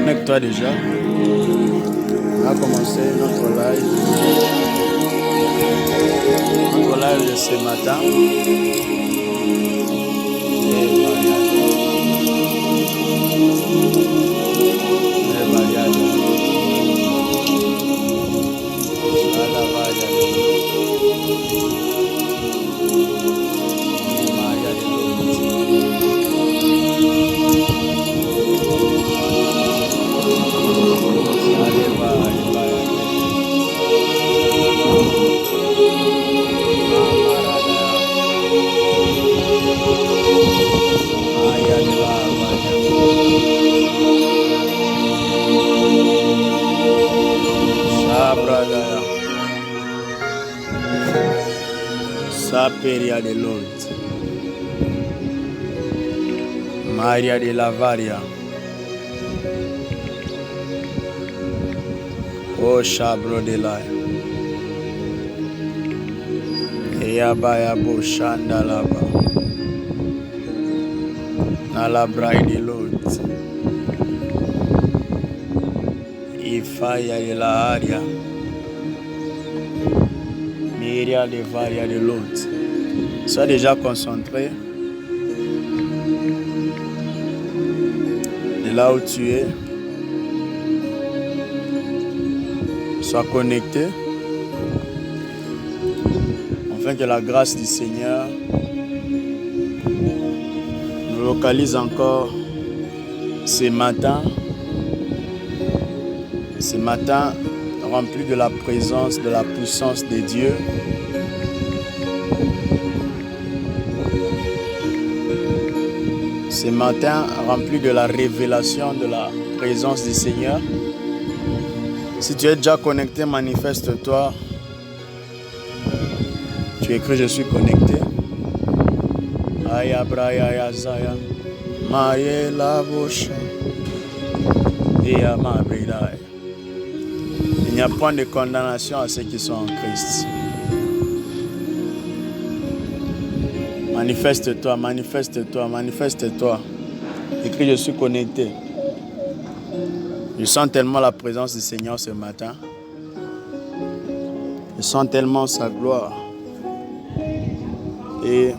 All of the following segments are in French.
Connecte-toi déjà. On va commencer notre live. Notre live de ce matin. Saperia de Lord, Maria de la Varia, O Shabro de la Eyabaya Boshanda Laba, Nalabrai de Lord, Ifaya de la Aria, Miria de Varia de Lord. Sois déjà concentré de là où tu es. Sois connecté afin que la grâce du Seigneur nous localise encore ce matin rempli de la présence, de la puissance de Dieu. Ce matin rempli de la révélation de la présence du Seigneur. Si tu es déjà connecté, manifeste-toi. Tu écris je suis connecté. Aya braya ya zaya. Maye la bouche. Et à ma brida. Il n'y a point de condamnation à ceux qui sont en Christ. Manifeste-toi, manifeste-toi, manifeste-toi. Écris je suis connecté. Je sens tellement la présence du Seigneur ce matin. Je sens tellement sa gloire. Et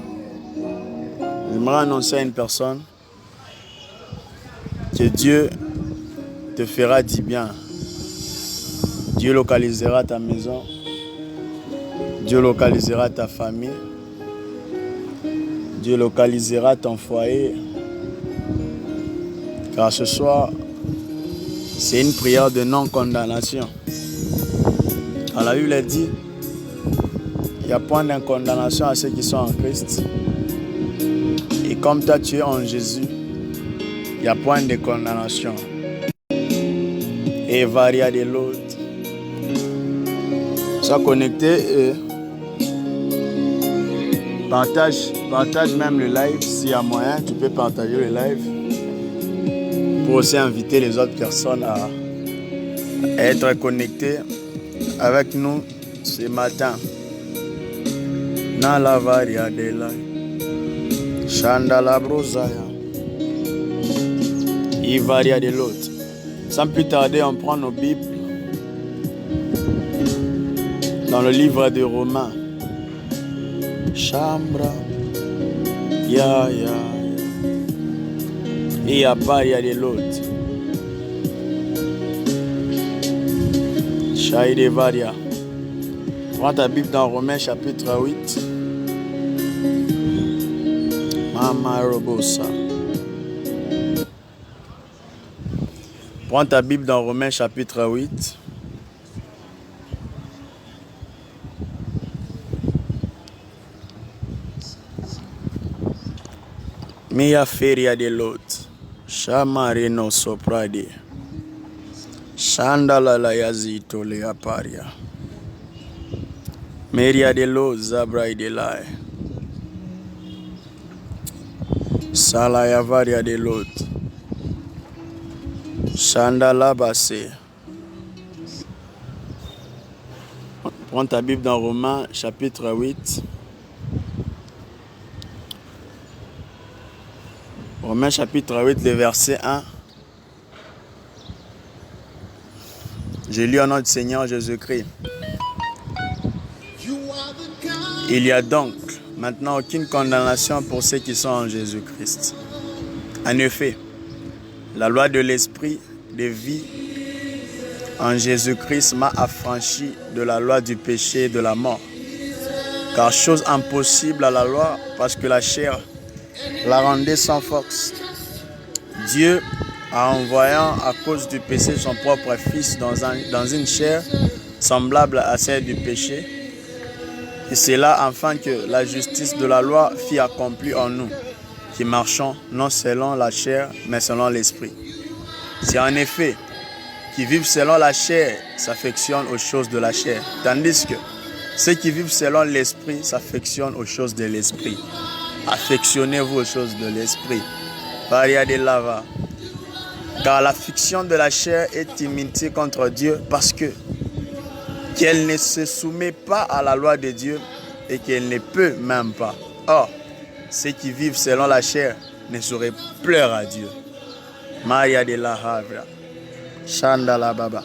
j'aimerais annoncer à une personne que Dieu te fera du bien. Dieu localisera ta maison. Dieu localisera ta famille. Dieu localisera ton foyer. Car ce soir, c'est une prière de non-condamnation. Car la Bible dit, il n'y a point de condamnation à ceux qui sont en Christ. Et comme toi tu es en Jésus, il n'y a point de condamnation. Et varia de l'autre. Sois connecté et partage même le live. S'il y a moyen, tu peux partager le live. Pour aussi inviter les autres personnes à être connectées avec nous ce matin. Na la varia de la Shanda la brosaya. I varia de l'autre. Sans plus tarder, on prend nos Bibles dans le livre de Romains. Chambra. Ya. Et à part, il y a de l'autre. Shaïde Varia. Prends ta Bible dans Romains chapitre 8. Mama Robosa. Prends ta Bible dans Romains chapitre 8. Mia feria de l'autre. Shamarino sopradi. Shandala la yazito le aparia. Meria de lo zabrai de lai. Salaya varia de l'autre. Shandala basse. Prends ta Bible dans Romains chapitre 8. Romains chapitre 8, le verset 1 Je lis au nom du Seigneur Jésus-Christ. Il n'y a donc maintenant aucune condamnation pour ceux qui sont en Jésus-Christ. En effet, la loi de l'esprit de vie en Jésus-Christ m'a affranchi de la loi du péché et de la mort. Car chose impossible à la loi, parce que la chair la rendait sans force. Dieu, en envoyant à cause du péché son propre Fils dans une chair semblable à celle du péché, et c'est là afin que la justice de la loi fût accomplie en nous, qui marchons non selon la chair, mais selon l'esprit. C'est en effet qui vivent selon la chair s'affectionnent aux choses de la chair, tandis que ceux qui vivent selon l'esprit s'affectionnent aux choses de l'esprit. Affectionnez-vous aux choses de l'esprit. Varia de lava. Car l'affection de la chair est inimitié contre Dieu parce qu'elle ne se soumet pas à la loi de Dieu et qu'elle ne peut même pas. Or, ceux qui vivent selon la chair ne sauraient plaire à Dieu. Maria de la Havra. Chandala Baba.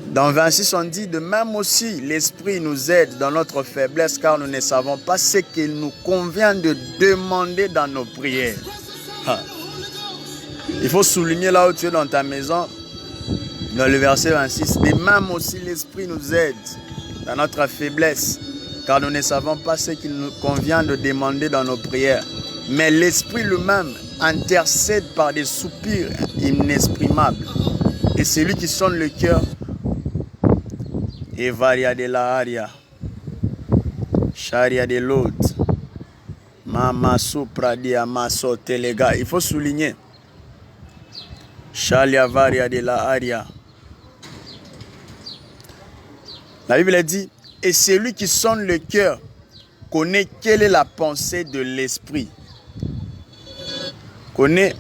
Dans 26, on dit, de même aussi, l'Esprit nous aide dans notre faiblesse, car nous ne savons pas ce qu'il nous convient de demander dans nos prières. Il faut souligner là où tu es dans ta maison, dans le verset 26, de même aussi, l'Esprit nous aide dans notre faiblesse, car nous ne savons pas ce qu'il nous convient de demander dans nos prières. Mais l'Esprit lui-même intercède par des soupirs inexprimables. Et c'est lui qui sonne le cœur. Et varia de la aria. Sharia de l'autre. Mama supra dia maso telega. Il faut souligner. Shalia varia de la aria. La Bible dit, et c'est lui qui sonne le cœur connaît quelle est la pensée de l'esprit. Connaît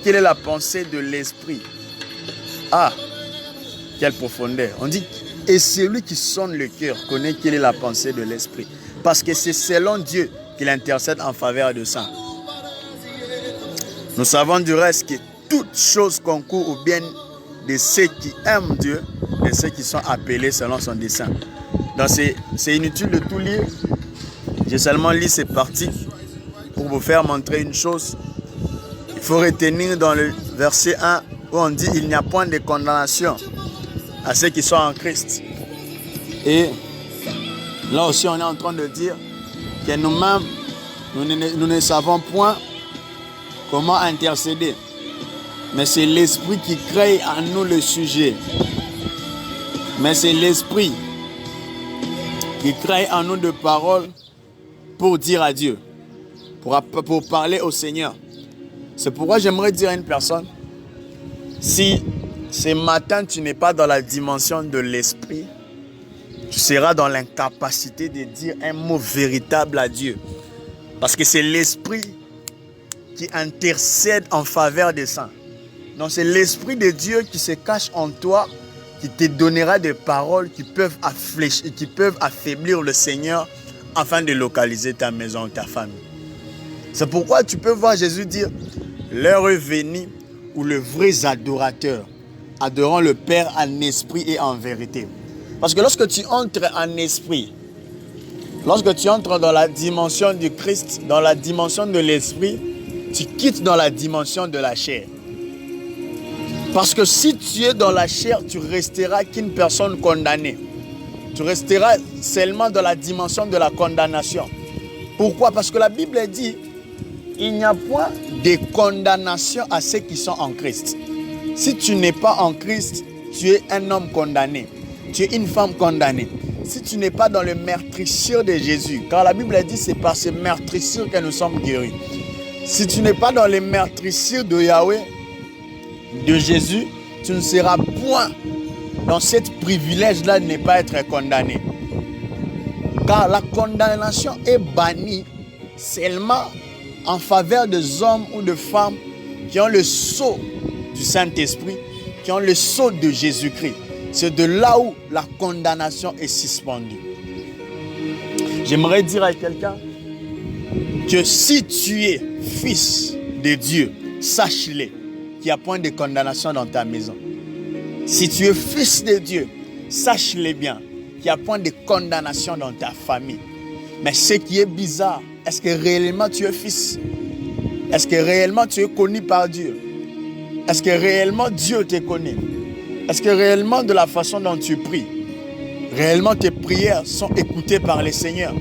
quelle est la pensée de l'esprit. Ah, quelle profondeur. On dit, et celui qui sonne le cœur connaît quelle est la pensée de l'esprit. Parce que c'est selon Dieu qu'il intercède en faveur de ça. Nous savons du reste que toute chose concourt au bien de ceux qui aiment Dieu, de ceux qui sont appelés selon son dessein. Donc c'est inutile de tout lire. J'ai seulement lu ces parties pour vous faire montrer une chose. Il faut retenir dans le verset 1 où on dit il n'y a point de condamnation à ceux qui sont en Christ. Et là aussi on est en train de dire que nous-mêmes, nous ne savons point comment intercéder. Mais c'est l'Esprit qui crée en nous le sujet. Mais c'est l'Esprit qui crée en nous de paroles pour dire à Dieu, pour parler au Seigneur. C'est pourquoi j'aimerais dire à une personne, si ce matin tu n'es pas dans la dimension de l'Esprit, tu seras dans l'incapacité de dire un mot véritable à Dieu. Parce que c'est l'Esprit qui intercède en faveur des saints. Donc c'est l'Esprit de Dieu qui se cache en toi, qui te donnera des paroles qui peuvent affaiblir le Seigneur afin de localiser ta maison ou ta famille. C'est pourquoi tu peux voir Jésus dire, l'heure est venue où les vrais adorateurs adoreront le Père en esprit et en vérité. Parce que lorsque tu entres en esprit, lorsque tu entres dans la dimension du Christ, dans la dimension de l'esprit, tu quittes dans la dimension de la chair. Parce que si tu es dans la chair, tu resteras qu'une personne condamnée. Tu resteras seulement dans la dimension de la condamnation. Pourquoi? Parce que la Bible dit, il n'y a point de condamnation à ceux qui sont en Christ. Si tu n'es pas en Christ, tu es un homme condamné. Tu es une femme condamnée. Si tu n'es pas dans le meurtrissure de Jésus, car la Bible dit, c'est par ce meurtrissure que nous sommes guéris. Si tu n'es pas dans le meurtrissure de Yahweh, de Jésus, tu ne seras point dans ce privilège-là de ne pas être condamné. Car la condamnation est bannie seulement en faveur des hommes ou de femmes qui ont le sceau du Saint-Esprit, qui ont le sceau de Jésus-Christ. C'est de là où la condamnation est suspendue. J'aimerais dire à quelqu'un que si tu es fils de Dieu, sache-le, qu'il n'y a point de condamnation dans ta maison. Si tu es fils de Dieu, sache-le bien, qu'il n'y a point de condamnation dans ta famille. Mais ce qui est bizarre, est-ce que réellement tu es fils? Est-ce que réellement tu es connu par Dieu? Est-ce que réellement Dieu te connaît? Est-ce que réellement de la façon dont tu pries, réellement tes prières sont écoutées par le Seigneur?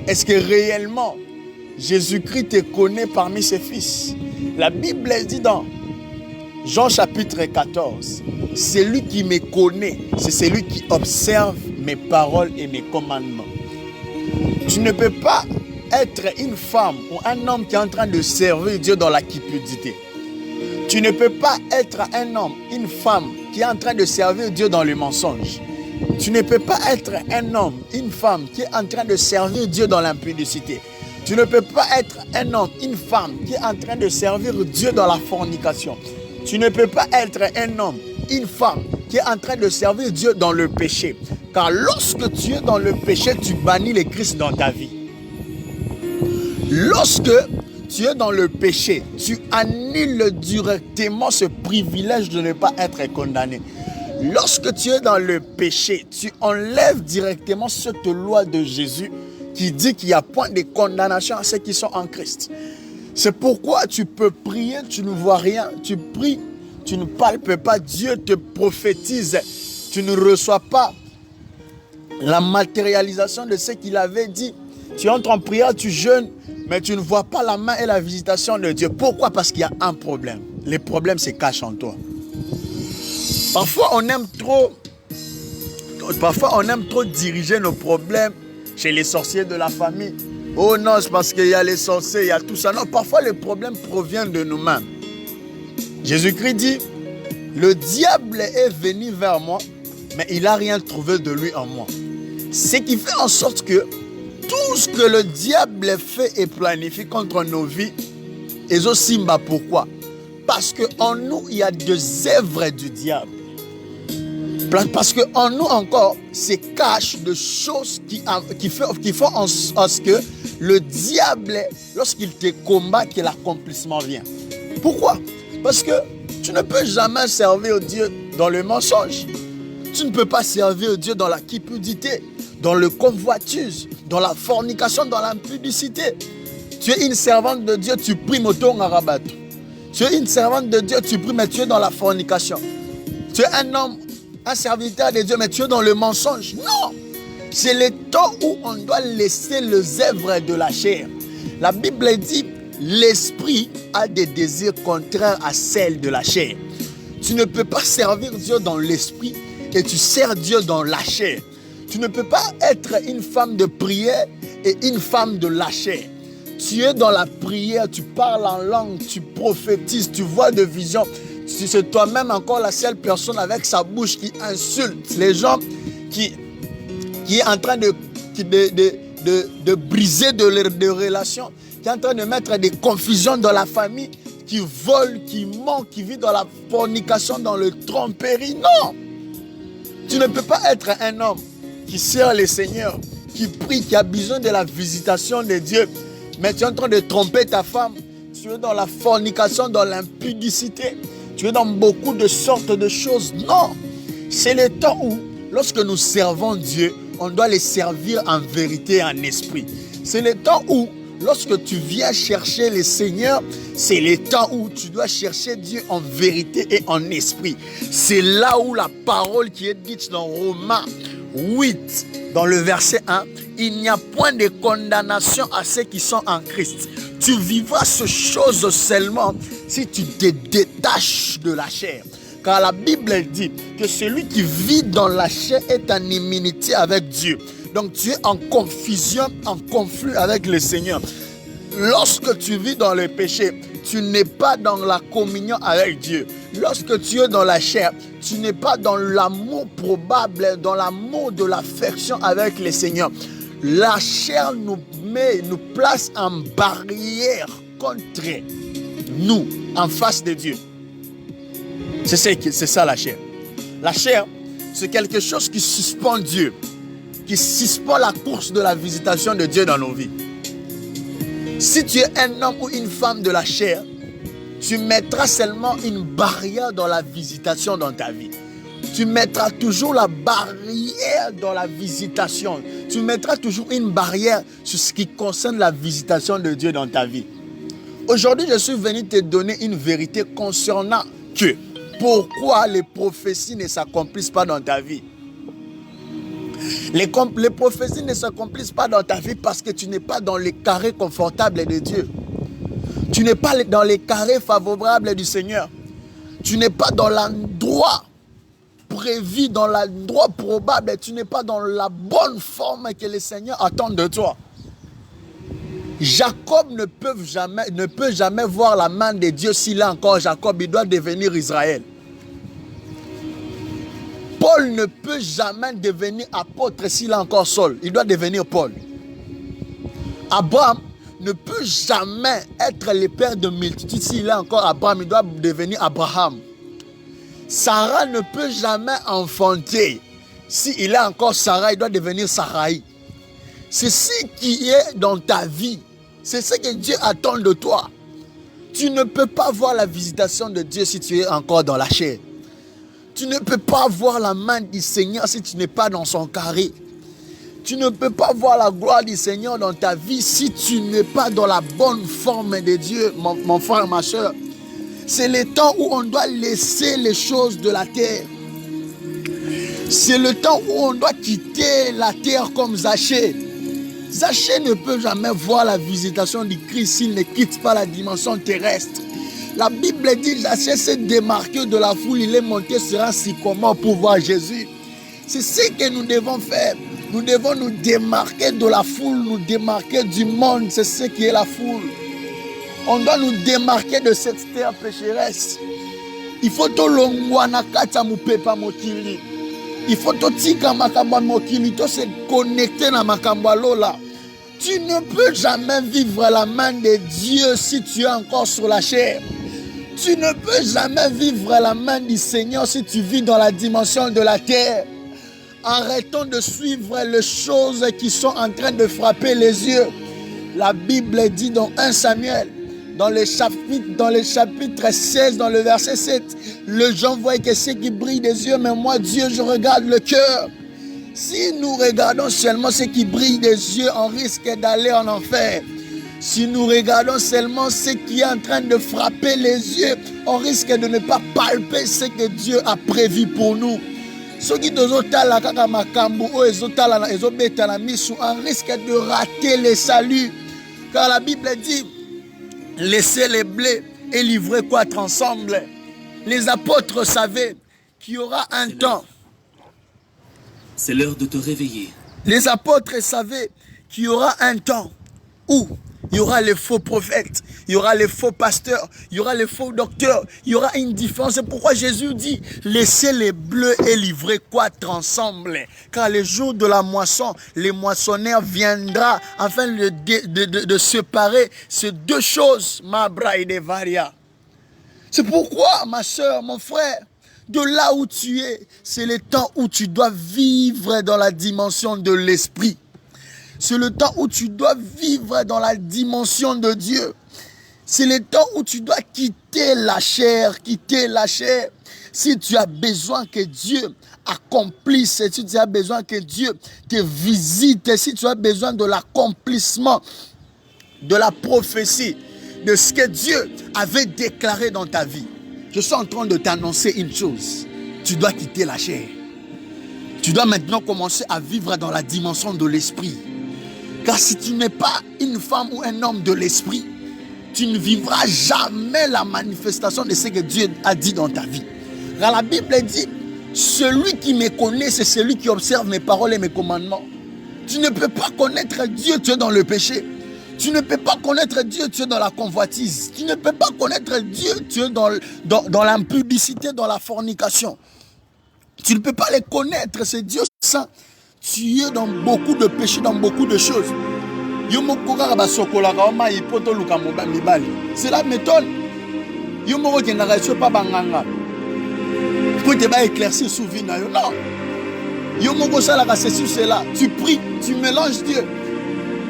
Est-ce que réellement Jésus-Christ te connaît parmi ses fils? La Bible dit dans Jean chapitre 14, celui qui me connaît, c'est celui qui observe mes paroles et mes commandements. Tu ne peux pas être une femme ou un homme qui est en train de servir Dieu dans la cupidité. Tu ne peux pas être un homme, une femme qui est en train de servir Dieu dans le mensonge. Tu ne peux pas être un homme, une femme qui est en train de servir Dieu dans l'impudicité. Tu ne peux pas être un homme, une femme qui est en train de servir Dieu dans la fornication. Tu ne peux pas être un homme, une femme qui est en train de servir Dieu dans le péché. Car lorsque tu es dans le péché, tu bannis le Christ dans ta vie. Lorsque tu es dans le péché, tu annules directement ce privilège de ne pas être condamné. Lorsque tu es dans le péché, tu enlèves directement cette loi de Jésus qui dit qu'il n'y a point de condamnation à ceux qui sont en Christ. C'est pourquoi tu peux prier, tu ne vois rien. Tu pries, tu ne palpes pas. Dieu te prophétise. Tu ne reçois pas la matérialisation de ce qu'il avait dit. Tu entres en prière, tu jeûnes, mais tu ne vois pas la main et la visitation de Dieu. Pourquoi? Parce qu'il y a un problème. Le problème se cache en toi. Parfois, on aime trop diriger nos problèmes chez les sorciers de la famille. Oh non, c'est parce qu'il y a les sorciers, il y a tout ça. Non, parfois les problèmes proviennent de nous-mêmes. Jésus-Christ dit, le diable est venu vers moi, mais il n'a rien trouvé de lui en moi. Ce qui fait en sorte que tout ce que le diable fait et planifie contre nos vies, et aussi, pourquoi? Parce qu'en nous, il y a des œuvres du diable. Parce qu'en nous encore, se cachent des choses qui font en sorte que le diable, lorsqu'il te combat, que l'accomplissement vient. Pourquoi? Parce que tu ne peux jamais servir Dieu dans le mensonge. Tu ne peux pas servir Dieu dans la cupidité, dans le convoitise, dans la fornication, dans l'impudicité. Tu es une servante de Dieu, tu pries moton arabat. Tu es une servante de Dieu, tu pries, mais tu es dans la fornication. Tu es un homme, un serviteur de Dieu, mais tu es dans le mensonge. Non! C'est le temps où on doit laisser les œuvres de la chair. La Bible dit, l'esprit a des désirs contraires à celles de la chair. Tu ne peux pas servir Dieu dans l'esprit et tu sers Dieu dans la chair. Tu ne peux pas être une femme de prière et une femme de la chair. Tu es dans la prière, tu parles en langue, tu prophétises, tu vois des visions. C'est toi-même encore la seule personne avec sa bouche qui insulte les gens, qui est en train de briser des relations, qui est en train de mettre des confusions dans la famille, qui vole, qui ment, qui vit dans la fornication, dans le tromperie. Non! Tu ne peux pas être un homme qui sert le Seigneur, qui prie, qui a besoin de la visitation de Dieu, mais tu es en train de tromper ta femme. Tu es dans la fornication, dans l'impudicité. Tu es dans beaucoup de sortes de choses. Non! C'est le temps où, lorsque nous servons Dieu, on doit les servir en vérité et en esprit. C'est le temps où, lorsque tu viens chercher le Seigneur, c'est le temps où tu dois chercher Dieu en vérité et en esprit. C'est là où la parole qui est dite dans Romains 8, dans le verset 1, il n'y a point de condamnation à ceux qui sont en Christ. Tu vivras ces choses seulement si tu te détaches de la chair. Car la Bible dit que celui qui vit dans la chair est en inimitié avec Dieu. Donc tu es en confusion, en conflit avec le Seigneur. Lorsque tu vis dans le péché, tu n'es pas dans la communion avec Dieu. Lorsque tu es dans la chair, tu n'es pas dans l'amour probable, dans l'amour de l'affection avec le Seigneur. La chair nous place en barrière contre nous, en face de Dieu. C'est ça la chair. La chair, c'est quelque chose qui suspend Dieu, qui suspend la course de la visitation de Dieu dans nos vies. Si tu es un homme ou une femme de la chair, tu mettras seulement une barrière dans la visitation dans ta vie. Tu mettras toujours la barrière dans la visitation. Tu mettras toujours une barrière sur ce qui concerne la visitation de Dieu dans ta vie. Aujourd'hui, je suis venu te donner une vérité concernant que pourquoi les prophéties ne s'accomplissent pas dans ta vie. Les prophéties ne s'accomplissent pas dans ta vie parce que tu n'es pas dans les carrés confortables de Dieu. Tu n'es pas dans les carrés favorables du Seigneur. Tu n'es pas dans l'endroit prévu, dans l'endroit probable. Tu n'es pas dans la bonne forme que le Seigneur attend de toi. Jacob ne peut jamais voir la main de Dieu s'il est encore Jacob. Il doit devenir Israël. Paul ne peut jamais devenir apôtre s'il est encore Saul. Il doit devenir Paul. Abraham ne peut jamais être le père de multitudes s'il est encore Abraham. Il doit devenir Abraham. Sarah ne peut jamais enfanter. S'il est encore Sarah, il doit devenir Sarai. C'est ce qui est dans ta vie. C'est ce que Dieu attend de toi. Tu ne peux pas voir la visitation de Dieu si tu es encore dans la chair. Tu ne peux pas voir la main du Seigneur si tu n'es pas dans son carré. Tu ne peux pas voir la gloire du Seigneur dans ta vie si tu n'es pas dans la bonne forme de Dieu, mon frère, ma soeur. C'est le temps où on doit laisser les choses de la terre. C'est le temps où on doit quitter la terre comme Zachée. Zachée ne peut jamais voir la visitation du Christ s'il ne quitte pas la dimension terrestre. La Bible dit Zachée s'est démarqué de la foule, il est monté sur un sycomore pour voir Jésus. C'est ce que nous devons faire. Nous devons nous démarquer de la foule, nous démarquer du monde, c'est ce qui est la foule. On doit nous démarquer de cette terre pécheresse. Il faut to longwana kata mupepa mokili. Il faut to tika makamba mokili, to se connecter na makamba lola. Tu ne peux jamais vivre la main de Dieu si tu es encore sur la chair. Tu ne peux jamais vivre la main du Seigneur si tu vis dans la dimension de la terre. Arrêtons de suivre les choses qui sont en train de frapper les yeux. La Bible dit dans 1 Samuel, dans le chapitre 16, dans le verset 7, les gens voient que c'est qui brille des yeux, mais moi, Dieu, je regarde le cœur. Si nous regardons seulement ce qui brille des yeux, on risque d'aller en enfer. Si nous regardons seulement ce qui est en train de frapper les yeux, on risque de ne pas palper ce que Dieu a prévu pour nous. Ceux qui on risque de rater le salut. Car la Bible dit, laissez les blés et livrez quatre ensemble. Les apôtres savaient qu'il y aura un temps. C'est l'heure de te réveiller. Les apôtres savaient qu'il y aura un temps où il y aura les faux prophètes, il y aura les faux pasteurs, il y aura les faux docteurs, il y aura une différence. C'est pourquoi Jésus dit, laissez les bleus et livrez quatre ensemble. Car le jour de la moisson, les moissonneurs viendra afin de séparer ces deux choses, Mabra et Devaria. C'est pourquoi, ma soeur, mon frère, de là où tu es, c'est le temps où tu dois vivre dans la dimension de l'esprit. C'est le temps où tu dois vivre dans la dimension de Dieu. C'est le temps où tu dois quitter la chair, Si tu as besoin que Dieu accomplisse, si tu as besoin que Dieu te visite, si tu as besoin de l'accomplissement de la prophétie, de ce que Dieu avait déclaré dans ta vie. Je suis en train de t'annoncer une chose. Tu dois quitter la chair. Tu dois maintenant commencer à vivre dans la dimension de l'esprit. Car si tu n'es pas une femme ou un homme de l'esprit, tu ne vivras jamais la manifestation de ce que Dieu a dit dans ta vie. Car la Bible dit, celui qui me connaît, c'est celui qui observe mes paroles et mes commandements. Tu ne peux pas connaître Dieu, tu es dans le péché. Tu ne peux pas connaître Dieu, tu es dans la convoitise. Tu ne peux pas connaître Dieu, tu es dans l'impudicité, dans la fornication. Tu ne peux pas les connaître, c'est Dieu saint. Tu es dans beaucoup de péchés, dans beaucoup de choses. Cela m'étonne. Pour te éclaircir sous vie. Non. Tu pries, tu mélanges Dieu.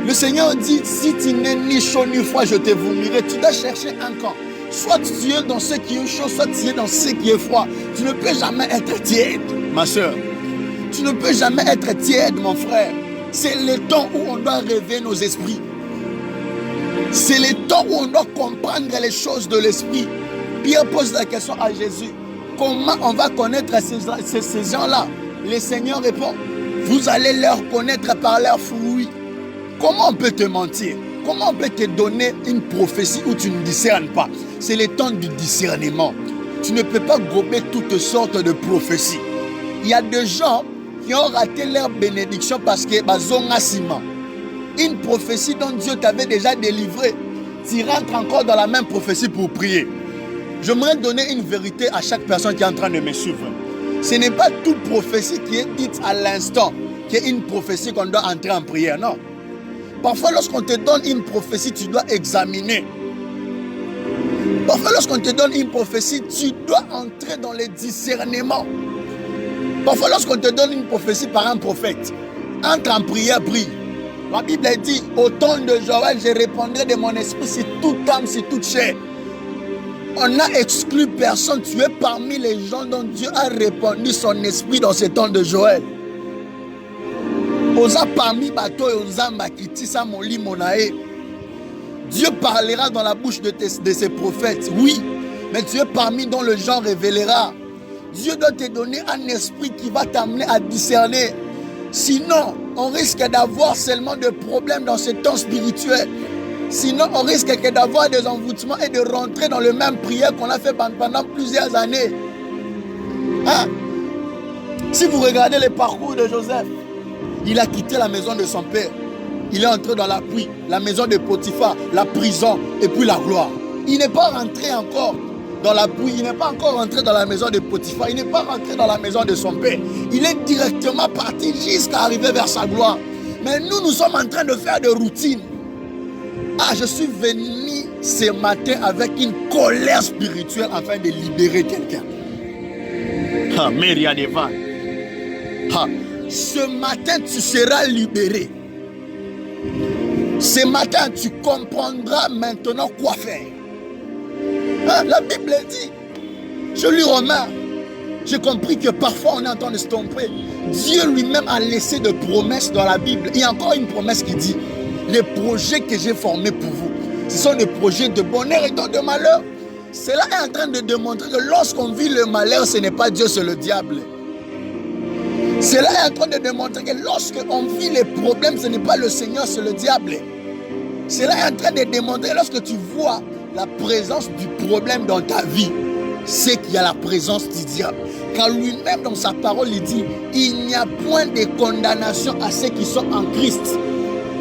Le Seigneur dit, si tu n'es ni chaud ni froid, je te vomirai. Tu dois chercher un camp. Soit tu es dans ce qui est chaud, soit tu es dans ce qui est froid. Tu ne peux jamais être tiède, ma soeur. Tu ne peux jamais être tiède, mon frère. C'est le temps où on doit réveiller nos esprits. C'est le temps où on doit comprendre les choses de l'esprit. Pierre pose la question à Jésus. Comment on va connaître ces gens-là? Le Seigneur répond. Vous allez leur connaître par leurs fruits. Comment on peut te mentir? Comment on peut te donner une prophétie où tu ne discernes pas? C'est le temps du discernement. Tu ne peux pas gober toutes sortes de prophéties. Il y a des gens qui ont raté leur bénédiction parce que une prophétie dont Dieu t'avait déjà délivré, tu rentres encore dans la même prophétie pour prier. J'aimerais donner une vérité à chaque personne qui est en train de me suivre. Ce n'est pas toute prophétie qui est dite à l'instant qui est une prophétie qu'on doit entrer en prière, non. Parfois, lorsqu'on te donne une prophétie, tu dois examiner. Parfois, lorsqu'on te donne une prophétie, tu dois entrer dans le discernement. Parfois, lorsqu'on te donne une prophétie par un prophète, entre en prière, prie. La Bible dit, au temps de Joël, je répondrai de mon esprit sur toute âme, sur toute chair. On n'a exclu personne. Tu es parmi les gens dont Dieu a répandu son esprit dans ce temps de Joël. Dieu parlera dans la bouche de ses prophètes, oui, mais tu es parmi dont le genre révélera. Dieu doit te donner un esprit qui va t'amener à discerner. Sinon, on risque d'avoir seulement des problèmes dans ce temps spirituel. Sinon, on risque d'avoir des envoûtements et de rentrer dans le même prière qu'on a fait pendant plusieurs années. Hein? Si vous regardez le parcours de Joseph, il a quitté la maison de son père. Il est entré dans la pluie, la maison de Potiphar, la prison et puis la gloire. Il n'est pas rentré encore dans la pluie, il n'est pas encore rentré dans la maison de Potiphar, il n'est pas rentré dans la maison de son père. Il est directement parti jusqu'à arriver vers sa gloire. Mais nous sommes en train de faire des routines. Ah, je suis venu ce matin avec une colère spirituelle afin de libérer quelqu'un. Ah, Maria Devan. Ah, ce matin, tu seras libéré. Ce matin, tu comprendras maintenant quoi faire. Ah, la Bible dit, je lis Romains, j'ai compris que parfois on est en train de se tromper. Dieu lui-même a laissé des promesses dans la Bible. Il y a encore une promesse qui dit, les projets que j'ai formés pour vous, ce sont des projets de bonheur et non de malheur. Cela est en train de démontrer que lorsqu'on vit le malheur, ce n'est pas Dieu, c'est le diable. Cela est en train de démontrer que lorsqu'on vit les problèmes, ce n'est pas le Seigneur, c'est le diable. Cela est en train de démontrer que lorsque tu vois la présence du problème dans ta vie, c'est qu'il y a la présence du diable. Car lui-même dans sa parole, il dit, il n'y a point de condamnation à ceux qui sont en Christ.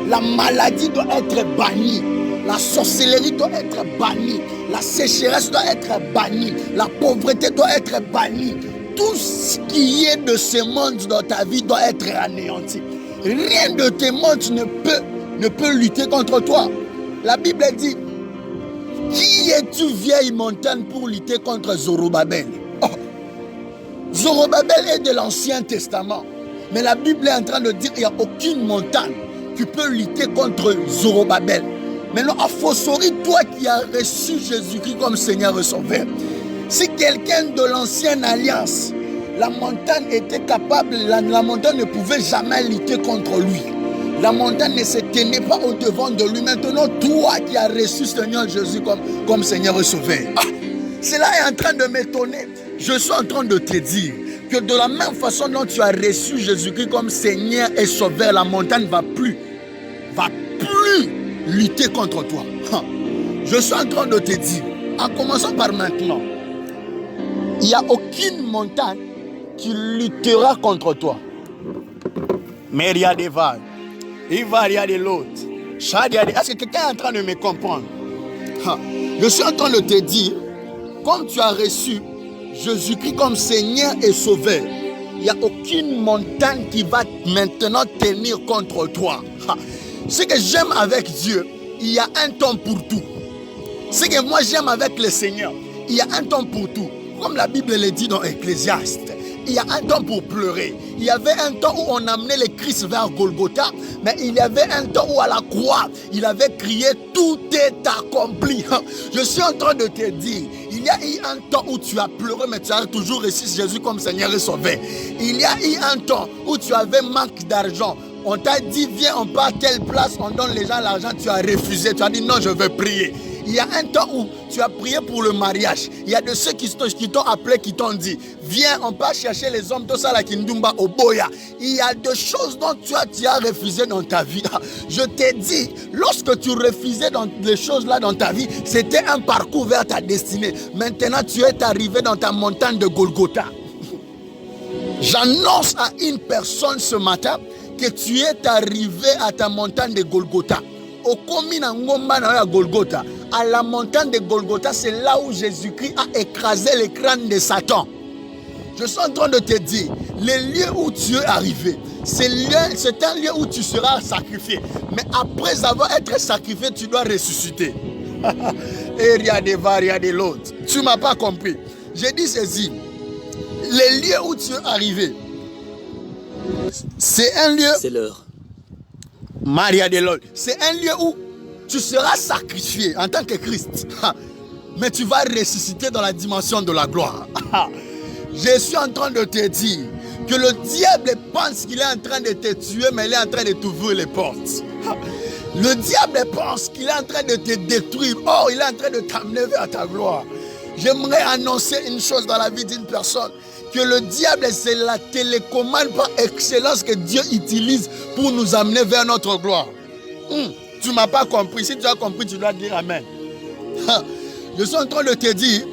La maladie doit être bannie. La sorcellerie doit être bannie. La sécheresse doit être bannie. La pauvreté doit être bannie. Tout ce qui est de ce monde dans ta vie doit être anéanti. Rien de tes mondes ne peut lutter contre toi. La Bible dit, qui es-tu vieille montagne pour lutter contre Zorobabel? Oh. Zorobabel est de l'Ancien Testament. Mais la Bible est en train de dire qu'il n'y a aucune montagne qui peut lutter contre Zorobabel. Maintenant, à Fossori, toi qui as reçu Jésus-Christ comme Seigneur et Sauveur, si quelqu'un de l'ancienne alliance, la montagne était capable, la montagne ne pouvait jamais lutter contre lui. La montagne ne se tenait pas au devant de lui. Maintenant, toi qui as reçu Seigneur Jésus comme Seigneur et Sauveur, cela est en train de m'étonner. Je suis en train de te dire que de la même façon dont tu as reçu Jésus-Christ comme Seigneur et Sauveur, la montagne ne va plus lutter contre toi. Je suis en train de te dire, en commençant par maintenant, il n'y a aucune montagne qui luttera contre toi. Mais il y a des vagues. Il y a de l'autre. Est-ce que quelqu'un est en train de me comprendre? Je suis en train de te dire, comme tu as reçu Jésus-Christ comme Seigneur et Sauveur, il n'y a aucune montagne qui va maintenant tenir contre toi. Ce que j'aime avec Dieu, il y a un temps pour tout. Ce que moi j'aime avec le Seigneur, il y a un temps pour tout. Comme la Bible le dit dans Ecclésiaste, il y a un temps pour pleurer. Il y avait un temps où on amenait le Christ vers Golgotha, mais il y avait un temps où à la croix, il avait crié « Tout est accompli ». Je suis en train de te dire, il y a eu un temps où tu as pleuré, mais tu as toujours reçu Jésus comme Seigneur et Sauveur. Il y a eu un temps où tu avais manque d'argent. On t'a dit, viens, on part à telle place, on donne les gens l'argent, tu as refusé. Tu as dit, non, je veux prier. Il y a un temps où tu as prié pour le mariage. Il y a de ceux qui t'ont appelé, qui t'ont dit, viens, on part chercher les hommes, tout ça, la Kindumba, au Boya. Il y a des choses dont tu as refusé dans ta vie. Je t'ai dit, lorsque tu refusais dans les choses-là dans ta vie, c'était un parcours vers ta destinée. Maintenant, tu es arrivé dans ta montagne de Golgotha. J'annonce à une personne ce matin que tu es arrivé à ta montagne de Golgotha. Au Komina Ngomba na Golgotha, à la montagne de Golgotha, c'est là où Jésus-Christ a écrasé le crâne de Satan. Je suis en train de te dire, le lieu où tu es arrivé, c'est un lieu où tu seras sacrifié. Mais après avoir été sacrifié, tu dois ressusciter. Et rien de va, rien de l'autre. Tu ne m'as pas compris. J'ai dit ceci, le lieu où tu es arrivé, c'est un lieu... C'est l'heure. Maria de l'autre. C'est un lieu où tu seras sacrifié en tant que Christ. Mais tu vas ressusciter dans la dimension de la gloire. Je suis en train de te dire que le diable pense qu'il est en train de te tuer, mais il est en train de t'ouvrir les portes. Le diable pense qu'il est en train de te détruire. Or, il est en train de t'amener vers ta gloire. J'aimerais annoncer une chose dans la vie d'une personne. Que le diable, c'est la télécommande par excellence que Dieu utilise pour nous amener vers notre gloire. Tu ne m'as pas compris. Si tu as compris, tu dois dire Amen. Je suis en train de te dire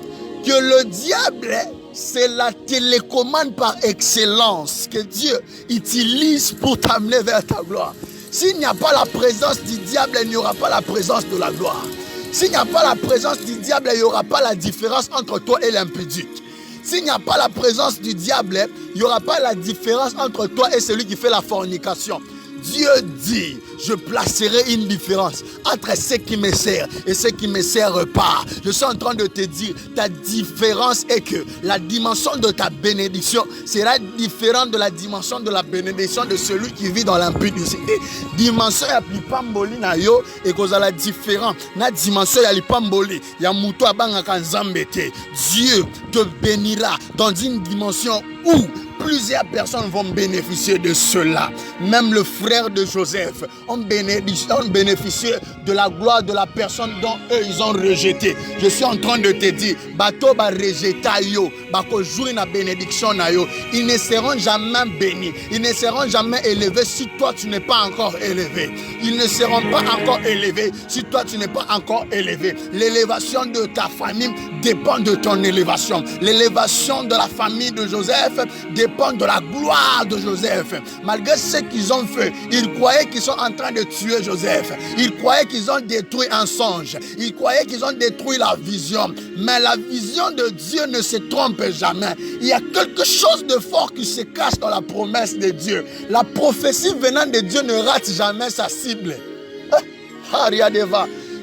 que le diable, c'est la télécommande par excellence que Dieu utilise pour t'amener vers ta gloire. S'il n'y a pas la présence du diable, il n'y aura pas la présence de la gloire. S'il n'y a pas la présence du diable, il n'y aura pas la différence entre toi et l'impudique. S'il n'y a pas la présence du diable, il n'y aura pas la différence entre toi et celui qui fait la fornication. Dieu dit, je placerai une différence entre ceux qui me servent et ceux qui ne me servent pas. Je suis en train de te dire, ta différence est que la dimension de ta bénédiction sera différente de la dimension de la bénédiction de celui qui vit dans l'impudicité. Dimension ya lipamboli na yo et cause la différence. Na dimension ya lipamboli ya muto abanga kanzambete. Dieu te bénira dans une dimension où plusieurs personnes vont bénéficier de cela. Même le frère de Joseph ont bénéficié de la gloire de la personne dont eux ils ont rejeté. Je suis en train de te dire, bato ba rejeta yo, bako jouer na bénédiction na yo, ils ne seront jamais bénis, ils ne seront jamais élevés si toi tu n'es pas encore élevé. Ils ne seront pas encore élevés si toi tu n'es pas encore élevé. L'élévation de ta famille dépend de ton élévation. L'élévation de la famille de Joseph dépend de la gloire de Joseph. Malgré ce qu'ils ont fait, ils croyaient qu'ils sont en train de tuer Joseph. Ils croyaient qu'ils ont détruit un songe. Ils croyaient qu'ils ont détruit la vision. Mais la vision de Dieu ne se trompe jamais. Il y a quelque chose de fort qui se cache dans la promesse de Dieu. La prophétie venant de Dieu ne rate jamais sa cible.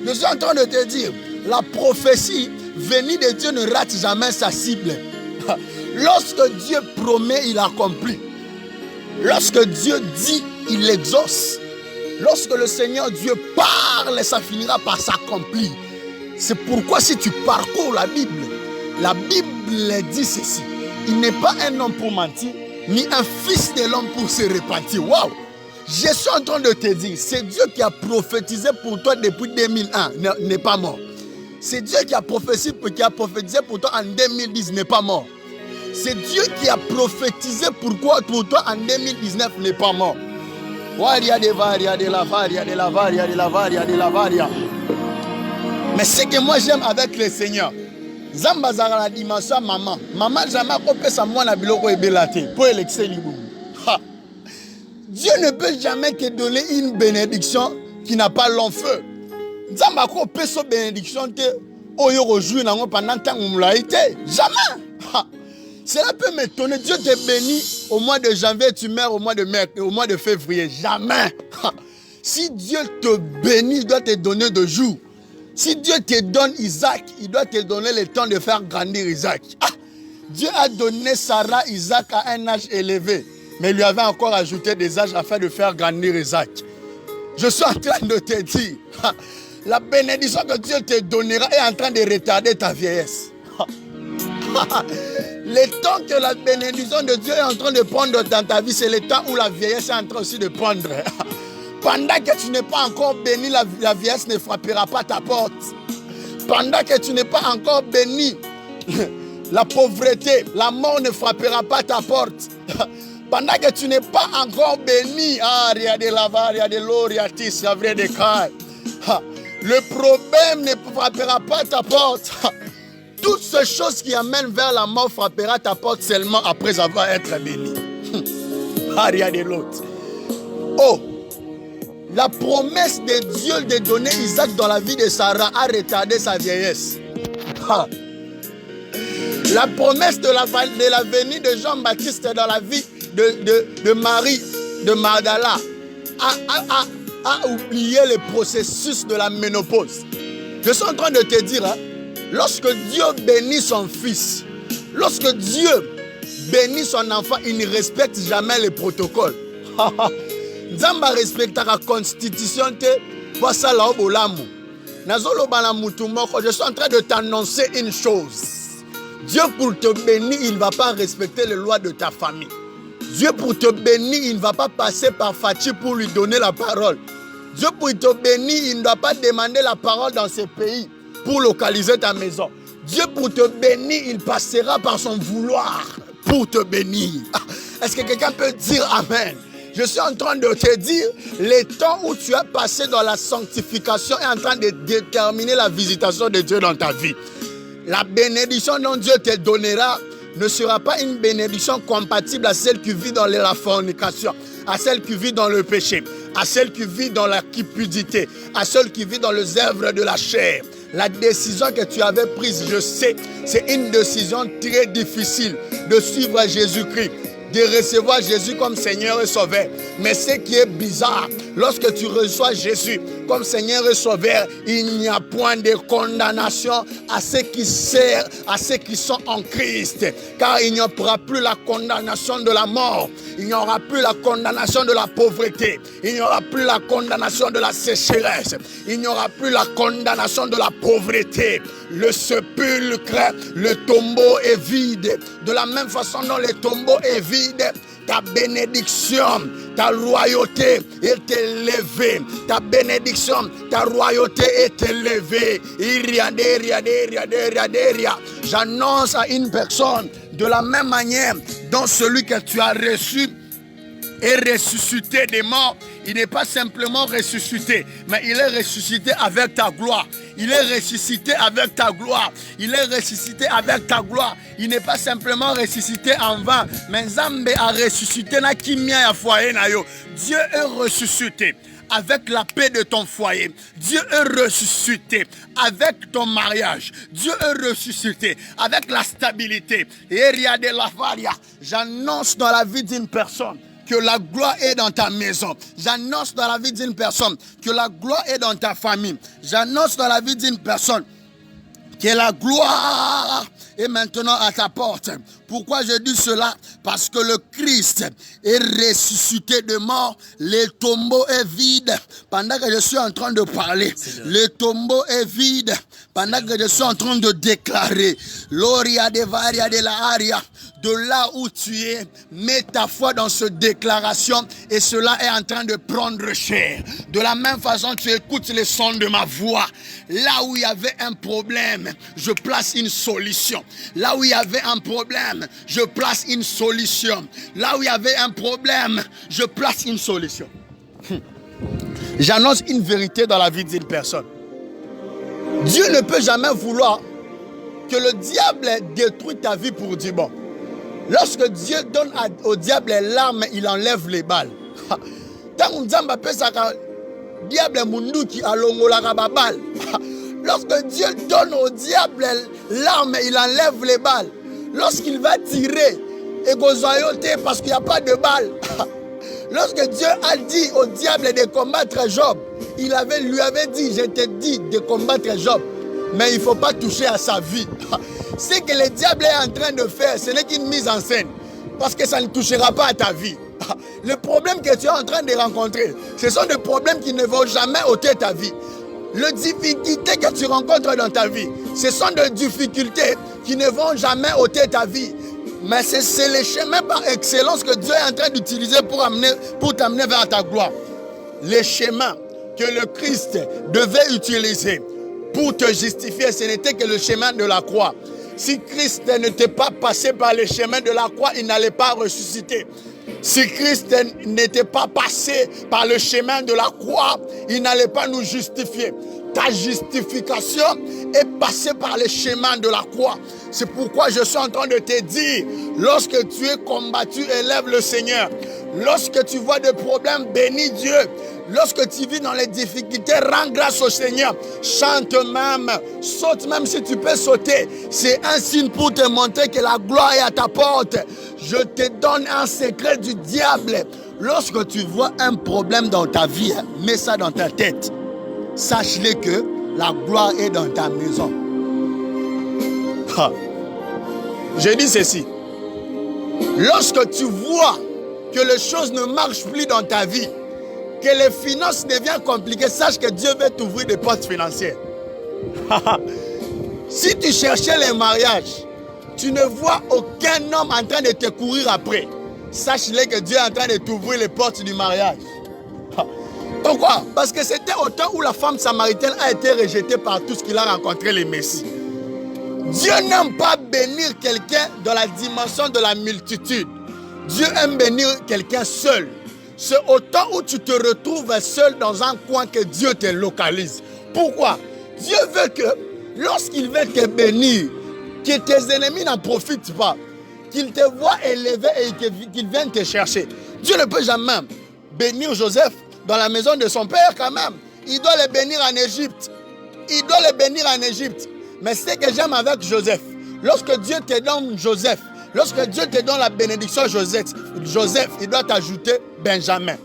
Je suis en train de te dire, la prophétie venue de Dieu ne rate jamais sa cible. Lorsque Dieu promet, il accomplit. Lorsque Dieu dit, il exauce. Lorsque le Seigneur Dieu parle, ça finira par s'accomplir. C'est pourquoi si tu parcours la Bible dit ceci. Il n'est pas un homme pour mentir, ni un fils de l'homme pour se repentir. Waouh! Je suis en train de te dire, c'est Dieu qui a prophétisé pour toi depuis 2001, n'est pas mort. C'est Dieu qui a prophétisé pour toi en 2010, n'est pas mort. C'est Dieu qui a prophétisé pour toi en 2019, n'est pas mort. Mais ce que moi j'aime avec le Seigneur, Zamba zara la dimension maman. Maman jamais kopé sa mwana biloko ebelate pour l'excès libu. Dieu ne peut jamais te donner une bénédiction qui n'a pas long feu. Zamba kopé sa bénédiction te oyo rejouer nango pendant tant umlaïté. Jamais. Cela peut m'étonner. Dieu te bénit au mois de janvier, tu meurs au mois de février. Jamais. Si Dieu te bénit, il doit te donner de jours. Si Dieu te donne Isaac, il doit te donner le temps de faire grandir Isaac. Dieu a donné Sarah, Isaac à un âge élevé, mais il lui avait encore ajouté des âges afin de faire grandir Isaac. Je suis en train de te dire, la bénédiction que Dieu te donnera est en train de retarder ta vieillesse. Le temps que la bénédiction de Dieu est en train de prendre dans ta vie, c'est le temps où la vieillesse est en train aussi de prendre. Pendant que tu n'es pas encore béni, la vieillesse ne frappera pas ta porte. Pendant que tu n'es pas encore béni, la pauvreté, la mort ne frappera pas ta porte. Pendant que tu n'es pas encore béni, le problème ne frappera pas ta porte. Toutes ces choses qui amènent vers la mort frappera ta porte seulement après avoir été béni. Oh, la promesse de Dieu de donner Isaac dans la vie de Sarah a retardé sa vieillesse. La promesse de la venue de Jean-Baptiste dans la vie de Marie, de Magdala, a oublié le processus de la ménopause. Je suis en train de te dire, lorsque Dieu bénit son fils, lorsque Dieu bénit son enfant, il ne respecte jamais les protocoles. Nzamba respecte la constitution. Je suis en train de t'annoncer une chose. Dieu pour te bénir, il ne va pas respecter les lois de ta famille. Dieu pour te bénir, il ne va pas passer par Fachi pour lui donner la parole. Dieu pour te bénir, il ne doit pas demander la parole dans ce pays pour localiser ta maison. Dieu pour te bénir, il passera par son vouloir pour te bénir. Est-ce que quelqu'un peut dire Amen? Je suis en train de te dire, le temps où tu as passé dans la sanctification est en train de déterminer la visitation de Dieu dans ta vie. La bénédiction dont Dieu te donnera ne sera pas une bénédiction compatible à celle qui vit dans la fornication, à celle qui vit dans le péché, à celle qui vit dans la cupidité, à celle qui vit dans les œuvres de la chair. La décision que tu avais prise, je sais, c'est une décision très difficile de suivre Jésus-Christ, de recevoir Jésus comme Seigneur et Sauveur. Mais ce qui est bizarre, lorsque tu reçois Jésus comme Seigneur et Sauveur, il n'y a point de condamnation à ceux qui servent, à ceux qui sont en Christ. Car il n'y aura plus la condamnation de la mort. Il n'y aura plus la condamnation de la pauvreté. Il n'y aura plus la condamnation de la sécheresse. Il n'y aura plus la condamnation de la pauvreté. Le sépulcre, le tombeau est vide. De la même façon dont le tombeau est vide, ta bénédiction, ta royauté est élevée. Ta bénédiction, ta royauté est élevée. J'annonce à une personne, de la même manière dont celui que tu as reçu est ressuscité des morts, il n'est pas simplement ressuscité, mais il est ressuscité avec ta gloire. Il est ressuscité avec ta gloire. Il est ressuscité avec ta gloire. Il n'est pas simplement ressuscité en vain, mais Nzambe a ressuscité na kimia ya foyer na yo. Dieu est ressuscité avec la paix de ton foyer. Dieu est ressuscité avec ton mariage. Dieu est ressuscité avec la stabilité. J'annonce dans la vie d'une personne que la gloire est dans ta maison. J'annonce dans la vie d'une personne que la gloire est dans ta famille. J'annonce dans la vie d'une personne que la gloire est maintenant à ta porte. Pourquoi je dis cela? Parce que le Christ est ressuscité de mort. Le tombeau est vide. Pendant que je suis en train de parler, le tombeau est vide. Pendant que je suis en train de déclarer, Loria de Varia de la Aria, de là où tu es, mets ta foi dans cette déclaration et cela est en train de prendre chair. De la même façon, tu écoutes les sons de ma voix. Là où il y avait un problème, je place une solution. Là où il y avait un problème, je place une solution. Là où il y avait un problème, je place une solution. J'annonce une vérité dans la vie d'une personne. Dieu ne peut jamais vouloir que le diable détruise ta vie pour du bon. Lorsque Dieu donne au diable l'arme, il enlève les balles. Lorsque Dieu donne au diable l'arme, il enlève les balles. Lorsqu'il va tirer, parce qu'il n'y a pas de balles. Lorsque Dieu a dit au diable de combattre Job, lui avait dit, je te dis de combattre Job, mais il ne faut pas toucher à sa vie. Ce que le diable est en train de faire, ce n'est qu'une mise en scène. Parce que ça ne touchera pas à ta vie. Le problème que tu es en train de rencontrer, ce sont des problèmes qui ne vont jamais ôter ta vie. Les difficultés que tu rencontres dans ta vie, ce sont des difficultés qui ne vont jamais ôter ta vie. Mais c'est le chemin par excellence que Dieu est en train d'utiliser pour t'amener vers ta gloire. Le chemin que le Christ devait utiliser pour te justifier, ce n'était que le chemin de la croix. Si Christ n'était pas passé par le chemin de la croix, il n'allait pas ressusciter. Si Christ n'était pas passé par le chemin de la croix, il n'allait pas nous justifier. Ta justification est passée par le chemin de la croix. C'est pourquoi je suis en train de te dire, lorsque tu es combattu, élève le Seigneur. Lorsque tu vois des problèmes, bénis Dieu. Lorsque tu vis dans les difficultés, rends grâce au Seigneur. Chante même, saute même si tu peux sauter. C'est un signe pour te montrer que la gloire est à ta porte. Je te donne un secret du diable. Lorsque tu vois un problème dans ta vie, mets ça dans ta tête. Sache-le que la gloire est dans ta maison. Je dis ceci. Lorsque tu vois que les choses ne marchent plus dans ta vie, que les finances deviennent compliquées, sache que Dieu veut t'ouvrir des portes financières. Si tu cherchais les mariages, tu ne vois aucun homme en train de te courir après. Sache-le que Dieu est en train de t'ouvrir les portes du mariage. Pourquoi? Parce que c'était au temps où la femme samaritaine a été rejetée par tout ce qu'il a rencontré les messies. Dieu n'aime pas bénir quelqu'un dans la dimension de la multitude. Dieu aime bénir quelqu'un seul. C'est au temps où tu te retrouves seul dans un coin que Dieu te localise. Pourquoi? Dieu veut que lorsqu'il veut te bénir, que tes ennemis n'en profitent pas, qu'ils te voient élevé et qu'ils viennent te chercher. Dieu ne peut jamais bénir Joseph dans la maison de son père quand même. Il doit le bénir en Égypte. Il doit le bénir en Égypte. Mais ce que j'aime avec Joseph, lorsque Dieu te donne Joseph, lorsque Dieu te donne la bénédiction Joseph, il doit t'ajouter Benjamin.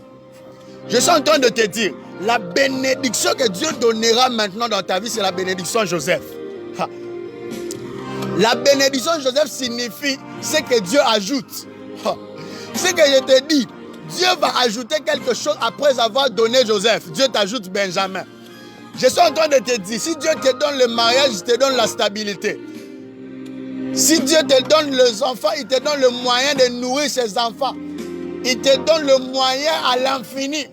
Je suis en train de te dire, la bénédiction que Dieu donnera maintenant dans ta vie, c'est la bénédiction Joseph. La bénédiction Joseph signifie ce que Dieu ajoute. Ce que je te dis, Dieu va ajouter quelque chose après avoir donné Joseph. Dieu t'ajoute Benjamin. Je suis en train de te dire, si Dieu te donne le mariage, il te donne la stabilité. Si Dieu te donne les enfants, il te donne le moyen de nourrir ses enfants. Il te donne le moyen à l'infini.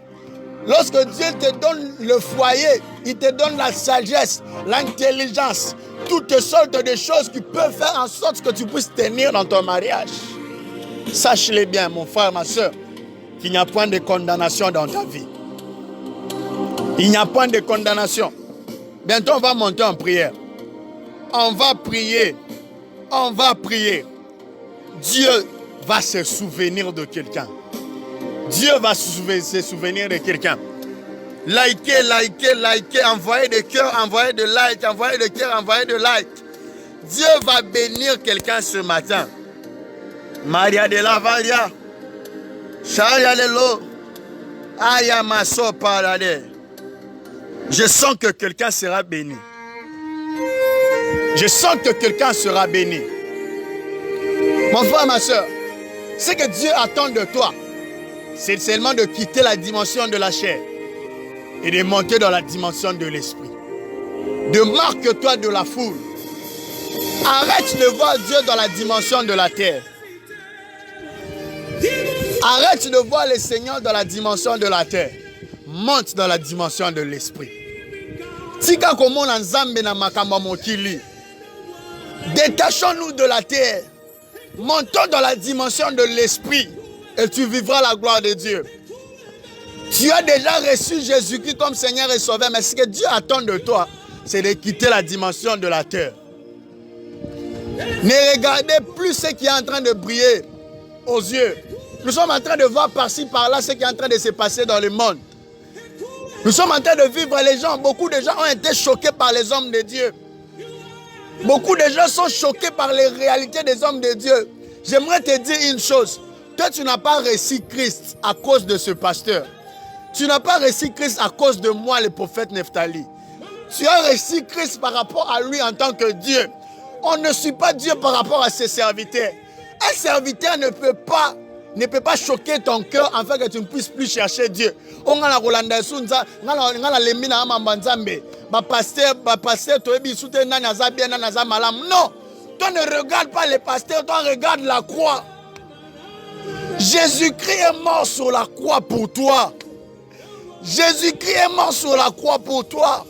Lorsque Dieu te donne le foyer, il te donne la sagesse, l'intelligence, toutes sortes de choses qui peuvent faire en sorte que tu puisses tenir dans ton mariage. Sache-le bien, mon frère, ma soeur, qu'il n'y a point de condamnation dans ta vie. Il n'y a point de condamnation. Bientôt, on va monter en prière. On va prier. On va prier. Dieu va se souvenir de quelqu'un. Dieu va se souvenir de quelqu'un. Likez, likez, likez. Envoyez des cœurs, envoyez de likes, envoyez de cœurs, envoyez de likes. Dieu va bénir quelqu'un ce matin. Maria de la Valia. Chaya Lelo. Ayamaso Parade. Je sens que quelqu'un sera béni. Je sens que quelqu'un sera béni. Mon frère, ma soeur, ce que Dieu attend de toi, c'est seulement de quitter la dimension de la chair et de monter dans la dimension de l'esprit. De marque-toi de la foule. Arrête de voir Dieu dans la dimension de la terre. Arrête de voir le Seigneur dans la dimension de la terre. Monte dans la dimension de l'esprit. Tika komona nzambe na makambo mokili. Détachons-nous de la terre. Montons dans la dimension de l'esprit et tu vivras la gloire de Dieu. Tu as déjà reçu Jésus-Christ comme Seigneur et Sauveur, mais ce que Dieu attend de toi, c'est de quitter la dimension de la terre. Ne regardez plus ce qui est en train de briller aux yeux. Nous sommes en train de voir par-ci, par-là ce qui est en train de se passer dans le monde. Nous sommes en train de vivre les gens. Beaucoup de gens ont été choqués par les hommes de Dieu. Beaucoup de gens sont choqués par les réalités des hommes de Dieu. J'aimerais te dire une chose. Toi, tu n'as pas reçu Christ à cause de ce pasteur. Tu n'as pas reçu Christ à cause de moi, le prophète Nephtali. Tu as reçu Christ par rapport à lui en tant que Dieu. On ne suit pas Dieu par rapport à ses serviteurs. Un serviteur ne peut pas choquer ton cœur afin que tu ne puisses plus chercher Dieu. On a la Rolanda Sunza, on a la Lemina Amambanzambe, ma pasteur, toi, bisouté, nanaza bien, nanaza malam. Non, toi ne regarde pas les pasteurs, toi regarde la croix. Jésus-Christ est mort sur la croix pour toi. Jésus-Christ est mort sur la croix pour toi.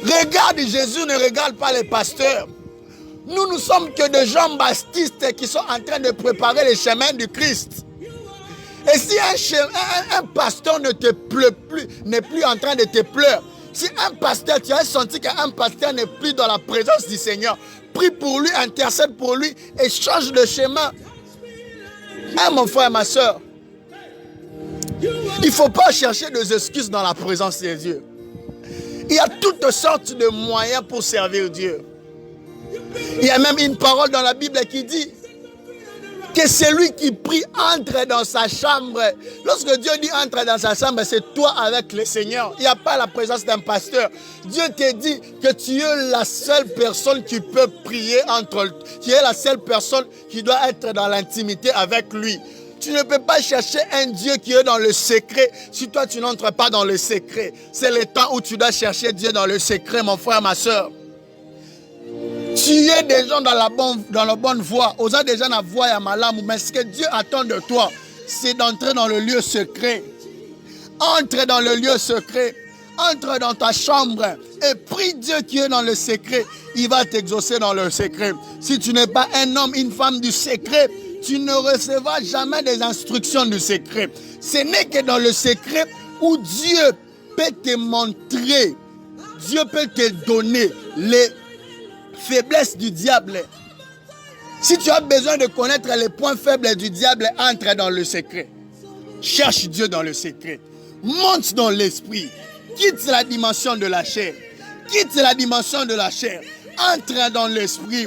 Regarde Jésus, ne regarde pas les pasteurs. Nous ne sommes que des gens baptistes qui sont en train de préparer le chemin du Christ. Et si un pasteur ne te pleut plus, n'est plus en train de te pleurer, si un pasteur, tu as senti qu'un pasteur n'est plus dans la présence du Seigneur, prie pour lui, intercède pour lui et change de chemin. Hein, mon frère, ma soeur, il ne faut pas chercher des excuses dans la présence de Dieu. Il y a toutes sortes de moyens pour servir Dieu. Il y a même une parole dans la Bible qui dit que celui qui prie entre dans sa chambre. Lorsque Dieu dit entre dans sa chambre, c'est toi avec le Seigneur. Il n'y a pas la présence d'un pasteur. Dieu te dit que tu es la seule personne qui peut prier entre. Tu es la seule personne qui doit être dans l'intimité avec lui. Tu ne peux pas chercher un Dieu qui est dans le secret si toi tu n'entres pas dans le secret. C'est le temps où tu dois chercher Dieu dans le secret, mon frère, ma soeur. Tu es des gens dans la bonne voie. Osez déjà la voie à malam. Mais ce que Dieu attend de toi, c'est d'entrer dans le lieu secret. Entre dans le lieu secret. Entre dans ta chambre et prie Dieu qui est dans le secret. Il va t'exaucer dans le secret. Si tu n'es pas un homme, une femme du secret, tu ne recevras jamais des instructions du secret. Ce n'est que dans le secret où Dieu peut te montrer, Dieu peut te donner les faiblesses du diable. Si tu as besoin de connaître les points faibles du diable, entre dans le secret. Cherche Dieu dans le secret. Monte dans l'esprit. Quitte la dimension de la chair. Quitte la dimension de la chair. Entre dans l'esprit.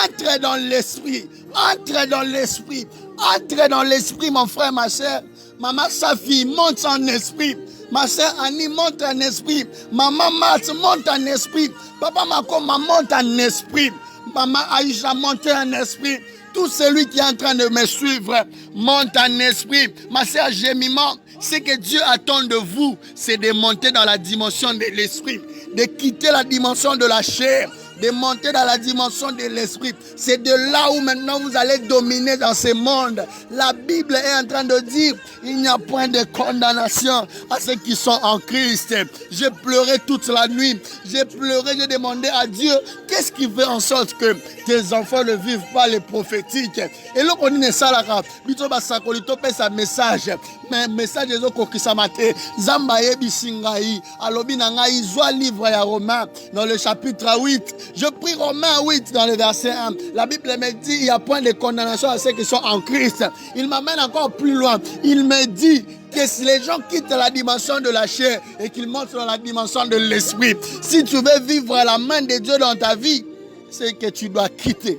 Entre dans l'esprit. Entre dans l'esprit. Entre dans l'esprit, mon frère, ma soeur. Maman, sa fille, monte en esprit. Ma soeur Annie, monte en esprit. Maman Mat, monte en esprit. Papa Makoma, monte en esprit. Maman Aïcha, monte en esprit. Tout celui qui est en train de me suivre, monte en esprit. Ma soeur Gémiment, ce que Dieu attend de vous, c'est de monter dans la dimension de l'esprit. De quitter la dimension de la chair. De monter dans la dimension de l'esprit. C'est de là où maintenant vous allez dominer dans ce monde. La Bible est en train de dire, il n'y a point de condamnation à ceux qui sont en Christ. J'ai pleuré toute la nuit. J'ai pleuré, j'ai demandé à Dieu, qu'est-ce qui fait en sorte que tes enfants ne vivent pas les prophétiques. Et là, on dit ça là, bito basakolito pe sa message. Mais message ezo kokisa mate. Zambaye bisingai, alobi na ngai zwa livre ya Romains dans le chapitre 8. Je prie Romains 8 dans le verset 1. La Bible me dit il n'y a point de condamnation à ceux qui sont en Christ. Il m'amène encore plus loin. Il me dit que si les gens quittent la dimension de la chair et qu'ils montent dans la dimension de l'esprit, si tu veux vivre la main de Dieu dans ta vie, c'est que tu dois quitter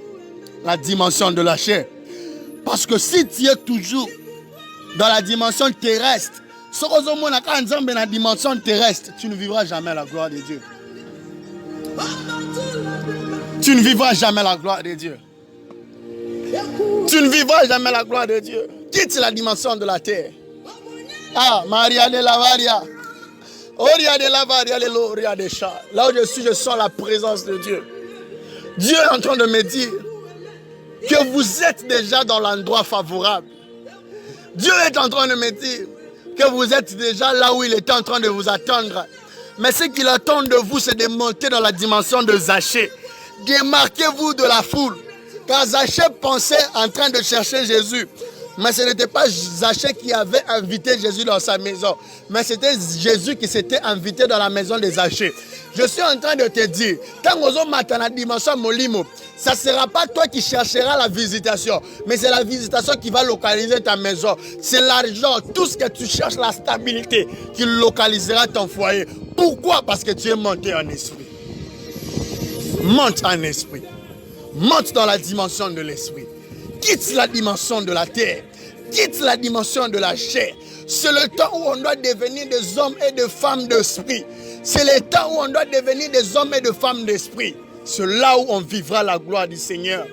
la dimension de la chair. Parce que si tu es toujours dans la dimension terrestre, la dimension terrestre, tu ne vivras jamais la gloire de Dieu. Tu ne vivras jamais la gloire de Dieu. Tu ne vivras jamais la gloire de Dieu. Quitte la dimension de la terre. Ah, Maria de la Varia. Oria de la Varia, l'Oria des chats. Là où je suis, je sens la présence de Dieu. Dieu est en train de me dire que vous êtes déjà dans l'endroit favorable. Dieu est en train de me dire que vous êtes déjà là où il était en train de vous attendre. Mais ce qu'il attend de vous, c'est de monter dans la dimension de Zachée. Démarquez-vous de la foule. Car Zachée pensait en train de chercher Jésus. Mais ce n'était pas Zachée qui avait invité Jésus dans sa maison. Mais c'était Jésus qui s'était invité dans la maison de Zachée. Je suis en train de te dire, quand vous êtes dans la dimension Molimo, ça ne sera pas toi qui chercheras la visitation, mais c'est la visitation qui va localiser ta maison. C'est l'argent, tout ce que tu cherches, la stabilité, qui localisera ton foyer. Pourquoi? Parce que tu es monté en esprit. Monte en esprit. Monte dans la dimension de l'esprit. Quitte la dimension de la terre. Quitte la dimension de la chair. C'est le temps où on doit devenir des hommes et des femmes d'esprit. C'est le temps où on doit devenir des hommes et des femmes d'esprit. c'est là où on vivra la gloire du Seigneur.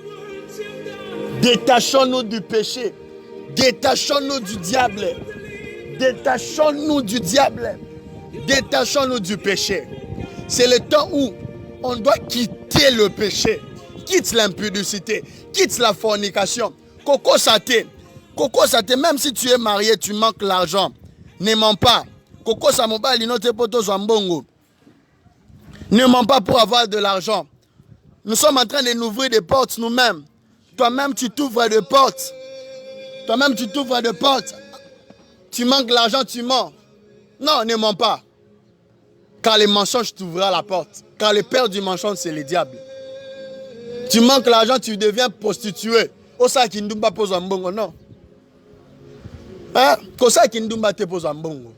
Détachons-nous du péché. Détachons-nous du diable. Détachons-nous du diable. Détachons-nous du péché. C'est le temps où on doit quitter le péché. Quitte l'impudicité. Quitte la fornication. Coco Saté. Coco Saté, même si tu es marié, tu manques l'argent. Ne mens pas. Coco Samoba, l'inote poto Zambongo. Ne mens pas pour avoir de l'argent. Nous sommes en train de nous ouvrir des portes nous-mêmes. Toi-même, tu t'ouvres des portes. Toi-même, tu t'ouvres des portes. Tu manques l'argent, tu mens. Non, ne mens pas. Car les mensonges t'ouvrira la porte. Car le père du mensonge, c'est le diable. Tu manques l'argent, tu deviens prostitué. Osa Kindumba pose un bongo, non. Hein? Kosa Kindumba te pose un bongo.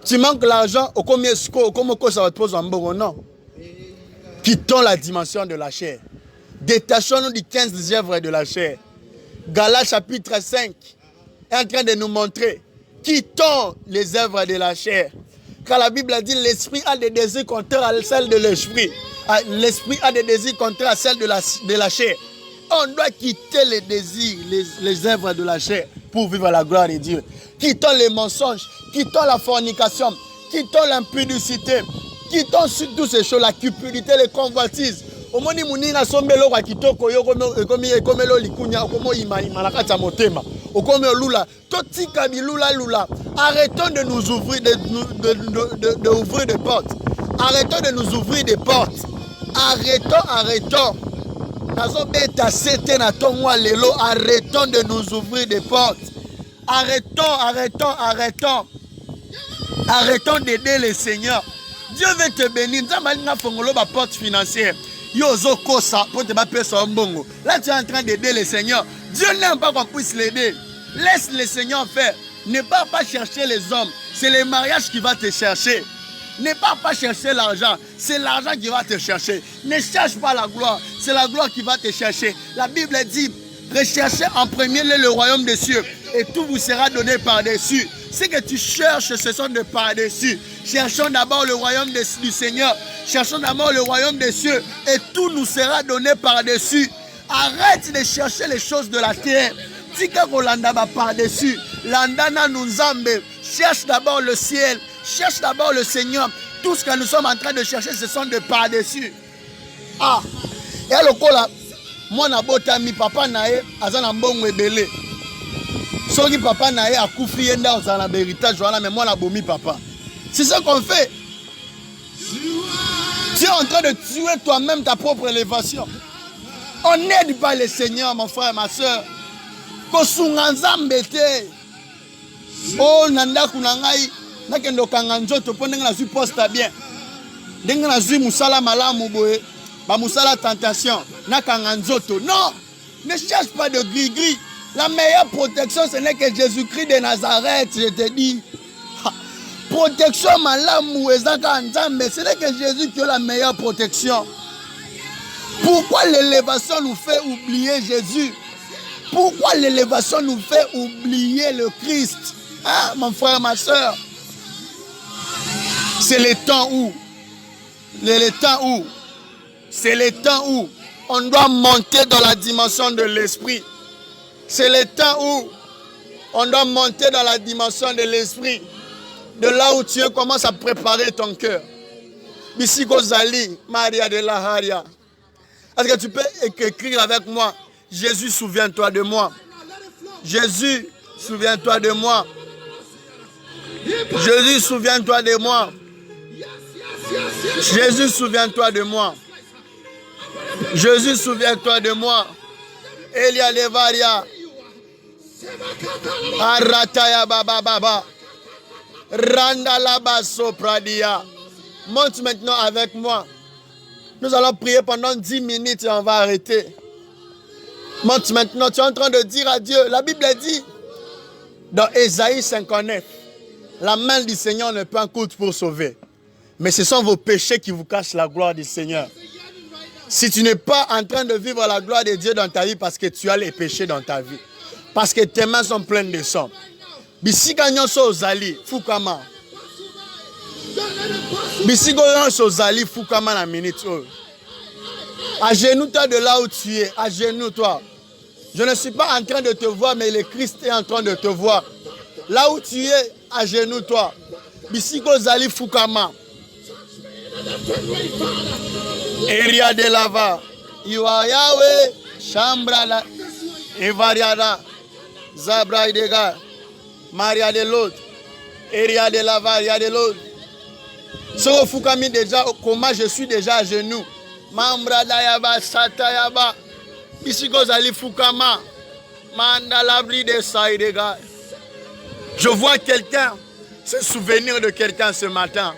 Tu manques l'argent, au combien ça va te poser un bongo, non. Quittons la dimension de la chair. Détachons-nous du 15 œuvres de la chair. Galates chapitre 5 est en train de nous montrer. Quittons les œuvres de la chair. Car la Bible a dit l'esprit a des désirs contraires à celles de l'esprit. L'esprit a des désirs contraires à celles de la chair. On doit quitter les désirs, les œuvres de la chair pour vivre la gloire de Dieu. Quittons les mensonges, quittons la fornication, quittons l'impudicité, quittons toutes ces choses, la cupidité, les convoitises. Arrêtons de nous ouvrir d'ouvrir des portes. Arrêtons de nous ouvrir des portes. Arrêtons. Arrêtons de nous ouvrir des portes. Arrêtons d'aider les seigneurs. Dieu veut te bénir. Porte financière. Là, tu es en train d'aider les seigneurs. Dieu n'aime pas qu'on puisse l'aider. Laisse les seigneurs faire. Ne pars pas chercher les hommes. C'est le mariage qui va te chercher. Ne pars pas chercher l'argent. C'est l'argent qui va te chercher. Ne cherche pas la gloire. C'est la gloire qui va te chercher. La Bible dit, recherchez en premier lieu le royaume des cieux. Et tout vous sera donné par-dessus. Ce que tu cherches, ce sont de par-dessus. Cherchons d'abord le royaume du Seigneur. Cherchons d'abord le royaume des cieux. Et tout nous sera donné par-dessus. Arrête de chercher les choses de la terre. Tika kolanda ba par-dessus. Landana nunzambe. Cherche d'abord le ciel. Cherche d'abord le Seigneur. Tout ce que nous sommes en train de chercher, ce sont de par-dessus. Ah. Et alors, moi, mi papa nae, azana mbongo ebele. Soki papa nae a koufi yenda ozana héritage, voilà, mais moi, la bomi papa. C'est ce qu'on fait. Tu es en train de tuer toi-même ta propre élévation. On n'aide pas le Seigneur, mon frère, ma soeur. Kosunganzambete. Oh, nanda kunangai. Nakendo kanganjoto pondenga na su poste bien. Denga na su musala malamu boye. Ba musala tentation. Na kanganjoto. Non. Ne cherche pas de gris-gris. La meilleure protection, ce n'est que Jésus-Christ de Nazareth, je te dis. Protection malamu ezaka nzambe, ce n'est que Jésus qui a la meilleure protection. Pourquoi l'élévation nous fait oublier Jésus? Pourquoi l'élévation nous fait oublier le Christ? Ah, mon frère, ma soeur. C'est le temps où on doit monter dans la dimension de l'esprit. C'est le temps où on doit monter dans la dimension de l'esprit. De là où tu commences à préparer ton cœur. Bisiko Zali, Maria de la Haria. Est-ce que tu peux écrire avec moi? Jésus, souviens-toi de moi. Jésus, souviens-toi de moi. Jésus, souviens-toi de moi. Jésus, souviens-toi de moi. Jésus, souviens-toi de moi. Elia Levaria. Arataya Baba Baba. Randalaba Sopradia. Monte maintenant avec moi. Nous allons prier pendant 10 minutes et on va arrêter. Monte maintenant. Tu es en train de dire à Dieu. La Bible dit dans Ésaïe 59, la main du Seigneur n'est pas un coup pour sauver. Mais ce sont vos péchés qui vous cachent la gloire du Seigneur. Si tu n'es pas en train de vivre la gloire de Dieu dans ta vie parce que tu as les péchés dans ta vie, parce que tes mains sont pleines de sang. Bisika nyonso ozali fukama. Bisika nyonso ozali fukama na minute oyo. Agenouille-toi de là où tu es. Agenouille-toi. Je ne suis pas en train de te voir, mais le Christ est en train de te voir. Là où tu es, agenouille-toi. Bisiko Zali Fukama. Eria de Lava. Iwa Yahweh. Chambra la. Evariada. Zabra Idega. Maria de l'autre. Eria de Lava. Eria de l'autre. Soro Fukami déjà, comment je suis déjà à genoux. Mambra Dayaba. Satayaba. Bisiko Zali Fukama. Mandalabri de Saïdega. Je vois quelqu'un se souvenir de quelqu'un ce matin.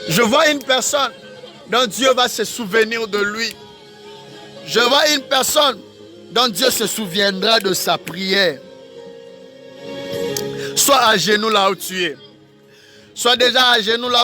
Je vois une personne dont Dieu va se souvenir de lui. Je vois une personne dont Dieu se souviendra de sa prière. Sois à genoux là où tu es. Sois déjà à genoux là.